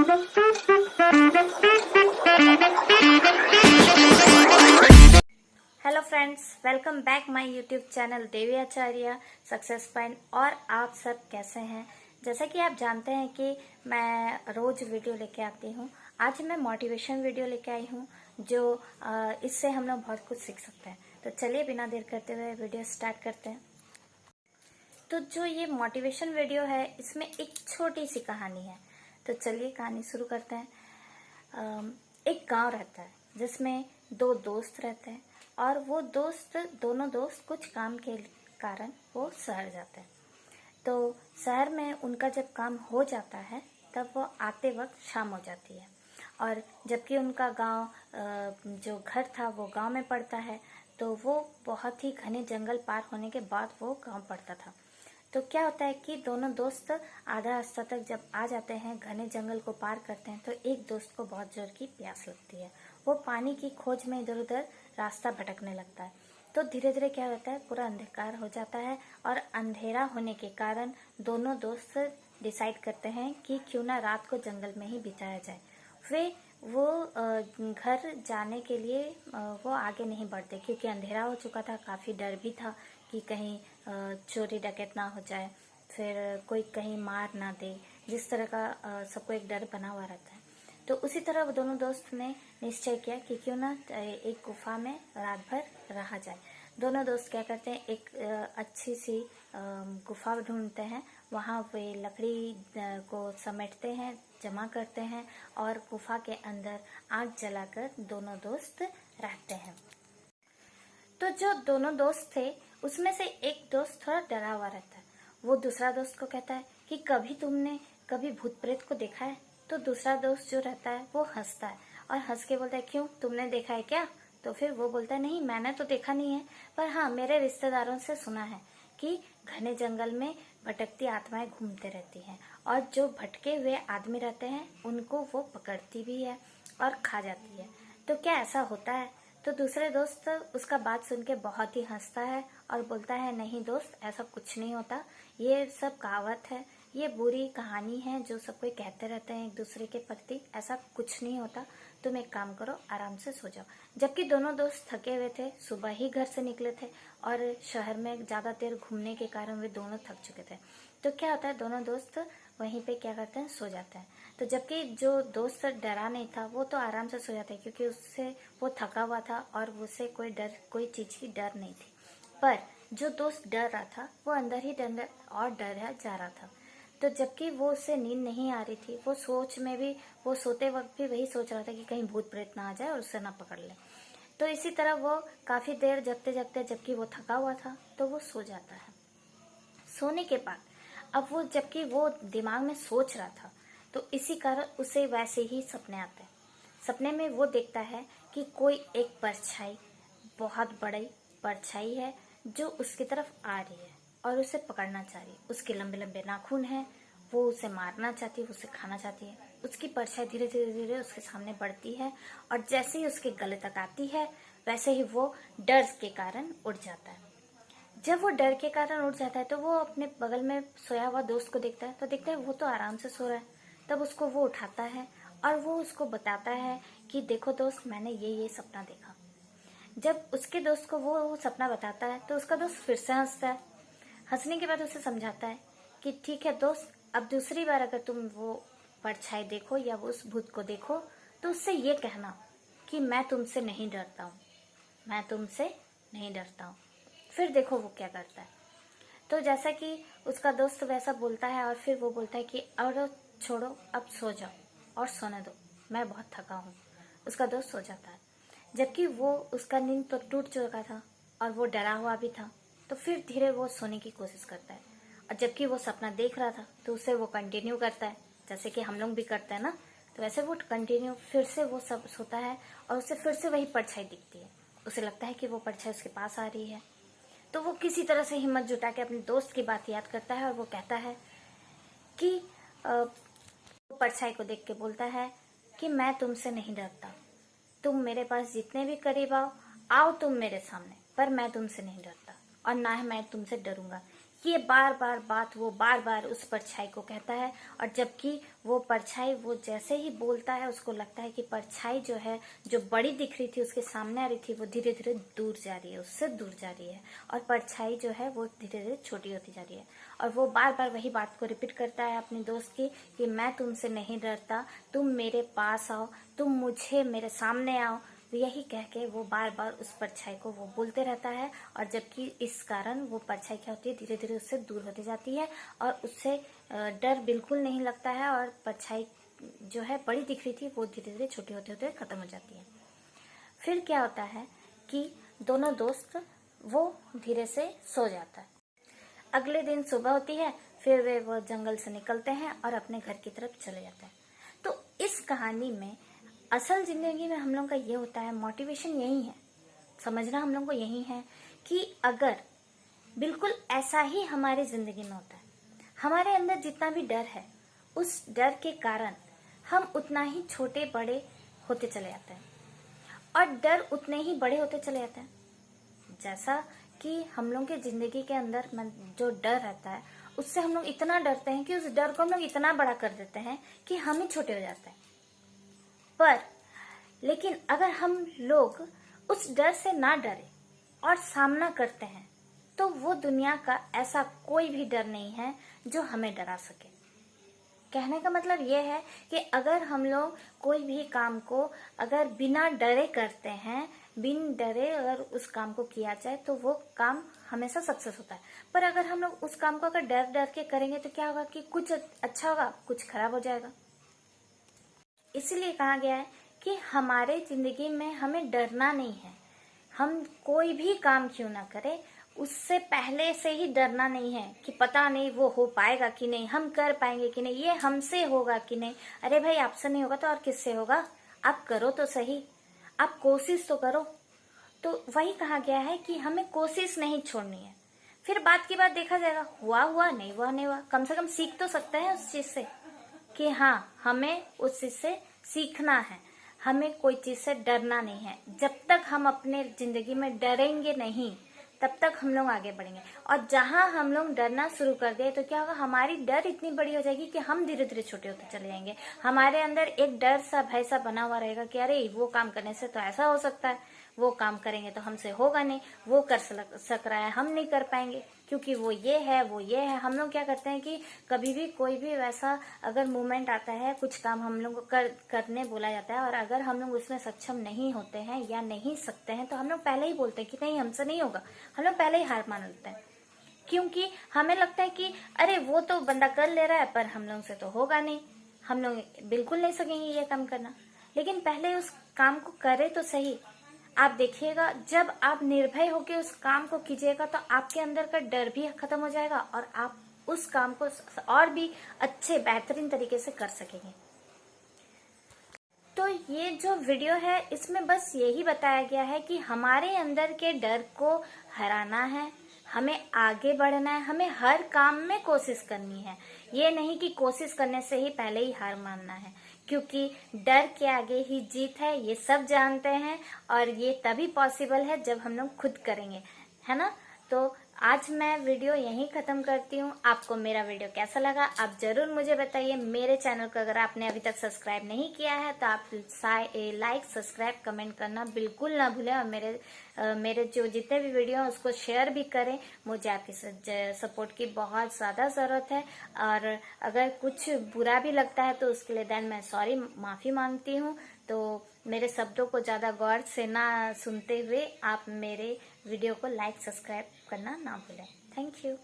Hello friends, welcome back my YouTube channel Devi Acharya success point. और आप सब कैसे हैं? जैसा कि आप जानते हैं कि मैं रोज वीडियो लेके आती हूँ। आज मैं मोटिवेशन वीडियो लेके आई हूँ जो इससे हम लोग बहुत कुछ सीख सकते हैं। तो चलिए बिना देर करते हुए वीडियो स्टार्ट करते हैं। तो जो ये मोटिवेशन वीडियो है इसमें एक छोटी सी कहानी है। तो चलिए कहानी शुरू करते हैं। एक गांव रहता है जिसमें दो दोस्त रहते हैं और वो दोनों दोस्त कुछ काम के कारण वो शहर जाते हैं। तो शहर में उनका जब काम हो जाता है तब वो आते वक्त शाम हो जाती है। और जबकि उनका गांव जो घर था वो गांव में पड़ता है, तो वो बहुत ही घने जंगल पार होने के बाद वो गांव पड़ता था। तो क्या होता है कि दोनों दोस्त आधा रास्ता तक जब आ जाते हैं, घने जंगल को पार करते हैं, तो एक दोस्त को बहुत जोर की प्यास लगती है। वो पानी की खोज में इधर उधर रास्ता भटकने लगता है। तो धीरे धीरे क्या होता है, पूरा अंधकार हो जाता है और अंधेरा होने के कारण दोनों दोस्त डिसाइड करते हैं कि क्यों ना रात को जंगल में ही बिताया जाए। वो घर जाने के लिए वो आगे नहीं बढ़ते क्योंकि अंधेरा हो चुका था। काफ़ी डर भी था कि कहीं चोरी डकैत ना हो जाए, फिर कोई कहीं मार ना दे, जिस तरह का सबको एक डर बना हुआ रहता है। तो उसी तरह वो दोनों दोस्त ने निश्चय किया कि क्यों ना एक गुफा में रात भर रहा जाए। दोनों दोस्त क्या करते हैं, एक अच्छी सी गुफा ढूंढते हैं। वहाँ वे लकड़ी को समेटते हैं, जमा करते हैं और गुफा के अंदर आग जलाकर दोनों दोस्त रहते हैं। तो जो दोनों दोस्त थे उसमें से एक दोस्त थोड़ा डरा हुआ रहता है। वो दूसरा दोस्त को कहता है कि कभी तुमने कभी भूत प्रेत को देखा है? तो दूसरा दोस्त जो रहता है वो हंसता है और हंस के बोलता है, क्यों, तुमने देखा है क्या? तो फिर वो बोलता है, नहीं मैंने तो देखा नहीं है, पर हाँ मेरे रिश्तेदारों से सुना है कि घने जंगल में भटकती आत्माएं घूमते रहती हैं और जो भटके हुए आदमी रहते हैं उनको वो पकड़ती भी है और खा जाती है। तो क्या ऐसा होता है? तो दूसरे दोस्त उसका बात सुन के बहुत ही हंसता है और बोलता है, नहीं दोस्त, ऐसा कुछ नहीं होता, ये सब कहावत है, ये बुरी कहानी है जो सब कोई कहते रहते हैं एक दूसरे के प्रति, ऐसा कुछ नहीं होता, तुम एक काम करो, आराम से सो जाओ। जबकि दोनों दोस्त थके हुए थे, सुबह ही घर से निकले थे और शहर में ज्यादा देर घूमने के कारण वे दोनों थक चुके थे। तो क्या होता है, दोनों दोस्त वहीं पे क्या करते हैं, सो जाते हैं। तो जबकि जो दोस्त डरा नहीं था वो तो आराम से सो जाता है क्योंकि उससे वो थका हुआ था और उससे कोई चीज की डर नहीं थी। पर जो दोस्त डर रहा था वो अंदर ही डर जा रहा था। तो जबकि वो उससे नींद नहीं आ रही थी, वो सोच में भी, वो सोते वक्त भी वही सोच रहा था कि कहीं भूत प्रेत ना आ जाए और उससे ना पकड़ ले। तो इसी तरह वो काफी देर जगते जगते, जबकि वो थका हुआ था, तो वो सो जाता है। सोने के बाद अब वो, जबकि वो दिमाग में सोच रहा था, तो इसी कारण उसे वैसे ही सपने आते हैं। सपने में वो देखता है कि कोई एक परछाई, बहुत बड़ी परछाई है जो उसकी तरफ आ रही है और उसे पकड़ना चाह रही है। उसके लंबे लंबे नाखून हैं, वो उसे मारना चाहती है, उसे खाना चाहती है। उसकी परछाई धीरे धीरे धीरे उसके सामने बढ़ती है और जैसे ही उसके गले तक आती है वैसे ही वो डर के कारण उड़ जाता है। जब वो डर के कारण उठ जाता है तो वो अपने बगल में सोया हुआ दोस्त को देखता है, तो देखता है वो तो आराम से सो रहा है। तब उसको वो उठाता है और वो उसको बताता है कि देखो दोस्त, मैंने ये सपना देखा। जब उसके दोस्त को वो सपना बताता है तो उसका दोस्त फिर से हंसता है। हंसने के बाद उसे समझाता है कि ठीक है दोस्त, अब दूसरी बार अगर तुम वो परछाई देखो या वो उस भूत को देखो तो उससे ये कहना कि मैं तुमसे नहीं डरता हूँ, मैं तुमसे नहीं डरता हूँ। फिर देखो वो क्या करता है। तो जैसा कि उसका दोस्त वैसा बोलता है और फिर वो बोलता है कि और छोड़ो, अब सो जाओ और सोने दो, मैं बहुत थका हूँ। उसका दोस्त सो जाता है। जबकि वो, उसका नींद तो टूट चुका था और वो डरा हुआ भी था। तो फिर धीरे वो सोने की कोशिश करता है और जबकि वो सपना देख रहा था तो उसे वो कंटिन्यू करता है, जैसे कि हम लोग भी करते हैं ना। तो वैसे वो कंटिन्यू फिर से वो सब सोता है और उसे फिर से वही परछाई दिखती है। उसे लगता है कि वो परछाई उसके पास आ रही है। तो वो किसी तरह से हिम्मत जुटा के अपने दोस्त की बात याद करता है और वो कहता है कि परछाई को देख के बोलता है कि मैं तुमसे नहीं डरता, तुम मेरे पास जितने भी करीब आओ तुम मेरे सामने, पर मैं तुमसे नहीं डरता और ना ही मैं तुमसे डरूंगा। ये बार बार बात वो बार बार उस परछाई को कहता है। और जबकि वो परछाई वो जैसे ही बोलता है उसको लगता है कि परछाई जो है, जो बड़ी दिख रही थी उसके सामने आ रही थी, वो धीरे धीरे दूर जा रही है, उससे दूर जा रही है। और परछाई जो है वो धीरे धीरे छोटी होती जा रही है। और वो बार बार वही बात को रिपीट करता है अपनी दोस्त की कि मैं तुमसे नहीं डरता, तुम मेरे पास आओ, तुम मुझे मेरे सामने आओ। यही कह के वो बार बार उस परछाई को वो बोलते रहता है। और जबकि इस कारण वो परछाई क्या होती है, धीरे धीरे उससे दूर होती जाती है और उससे डर बिल्कुल नहीं लगता है। और परछाई जो है बड़ी दिख रही थी वो धीरे धीरे छोटी होते होते खत्म हो जाती है। फिर क्या होता है कि दोनों दोस्त वो धीरे से सो जाता है। अगले दिन सुबह होती है, फिर वे वो जंगल से निकलते हैं और अपने घर की तरफ चले जाते हैं। तो इस कहानी में असल जिंदगी में हम लोग का ये होता है, मोटिवेशन यही है, समझना हम लोग को यही है कि अगर बिल्कुल ऐसा ही हमारी जिंदगी में होता है, हमारे अंदर जितना भी डर है उस डर के कारण हम उतना ही छोटे बड़े होते चले जाते हैं और डर उतने ही बड़े होते चले जाते हैं। जैसा कि हम लोग के जिंदगी के अंदर जो डर रहता है उससे हम लोग इतना डरते हैं कि उस डर को हम लोग इतना बड़ा कर देते हैं कि हम ही छोटे हो जाते हैं। पर लेकिन अगर हम लोग उस डर से ना डरे और सामना करते हैं तो वो दुनिया का ऐसा कोई भी डर नहीं है जो हमें डरा सके। कहने का मतलब ये है कि अगर हम लोग कोई भी काम को अगर बिना डरे करते हैं, बिन डरे अगर उस काम को किया जाए तो वो काम हमेशा सक्सेस होता है। पर अगर हम लोग उस काम को अगर डर डर के करेंगे तो क्या होगा कि कुछ अच्छा होगा, कुछ खराब हो जाएगा। इसीलिए कहा गया है कि हमारे जिंदगी में हमें डरना नहीं है। हम कोई भी काम क्यों ना करें उससे पहले से ही डरना नहीं है कि पता नहीं वो हो पाएगा कि नहीं, हम कर पाएंगे कि नहीं, ये हमसे होगा कि नहीं। अरे भाई, आपसे नहीं होगा तो और किससे होगा? आप करो तो सही, आप कोशिश तो करो। तो वही कहा गया है कि हमें कोशिश नहीं छोड़नी है। फिर बात की बात देखा जाएगा, हुआ हुआ, नहीं हुआ नहीं हुआ, कम से कम सीख तो सकते हैं उस चीज से कि हाँ, हमें उस चीज से सीखना है, हमें कोई चीज से डरना नहीं है। जब तक हम अपने जिंदगी में डरेंगे नहीं तब तक हम लोग आगे बढ़ेंगे। और जहां हम लोग डरना शुरू कर दे तो क्या होगा, हमारी डर इतनी बड़ी हो जाएगी कि हम धीरे धीरे छोटे होते चले जाएंगे। हमारे अंदर एक डर सा भय सा बना हुआ रहेगा कि अरे वो काम करने से तो ऐसा हो सकता है, वो काम करेंगे तो हमसे होगा नहीं, वो कर सक रहा है, हम नहीं कर पाएंगे क्योंकि वो ये है, वो ये है। हम लोग क्या करते हैं कि कभी भी कोई भी वैसा अगर मूवमेंट आता है, कुछ काम हम लोग को करने बोला जाता है और अगर हम लोग उसमें सक्षम नहीं होते हैं या नहीं सकते हैं तो हम लोग पहले ही बोलते हैं कि नहीं, हमसे नहीं होगा। हम लोग पहले ही हार मान लेते हैं क्योंकि हमें लगता है कि अरे वो तो बंदा कर ले रहा है पर हम लोग से तो होगा नहीं, हम लोग बिल्कुल नहीं सकेंगे ये काम करना। लेकिन पहले उस काम को करे तो सही। आप देखिएगा, जब आप निर्भय होकर उस काम को कीजिएगा तो आपके अंदर का डर भी खत्म हो जाएगा और आप उस काम को और भी अच्छे बेहतरीन तरीके से कर सकेंगे। तो ये जो वीडियो है इसमें बस यही बताया गया है कि हमारे अंदर के डर को हराना है, हमें आगे बढ़ना है, हमें हर काम में कोशिश करनी है। ये नहीं कि कोशिश करने से ही पहले ही हार मानना है, क्योंकि डर के आगे ही जीत है, ये सब जानते हैं। और ये तभी पॉसिबल है जब हम लोग खुद करेंगे, है ना। तो आज मैं वीडियो यहीं खत्म करती हूँ। आपको मेरा वीडियो कैसा लगा आप जरूर मुझे बताइए। मेरे चैनल को अगर आपने अभी तक सब्सक्राइब नहीं किया है तो आप लाइक, सब्सक्राइब, कमेंट करना बिल्कुल ना भूलें। और मेरे जो जितने भी वीडियो हैं उसको शेयर भी करें। मुझे आपकी सपोर्ट की बहुत ज़्यादा ज़रूरत है। और अगर कुछ बुरा भी लगता है तो उसके लिए देन मैं सॉरी, माफ़ी मांगती हूँ। तो मेरे शब्दों को ज़्यादा गौर से ना सुनते हुए आप मेरे वीडियो को लाइक, सब्सक्राइब करना ना भूलें। Thank you.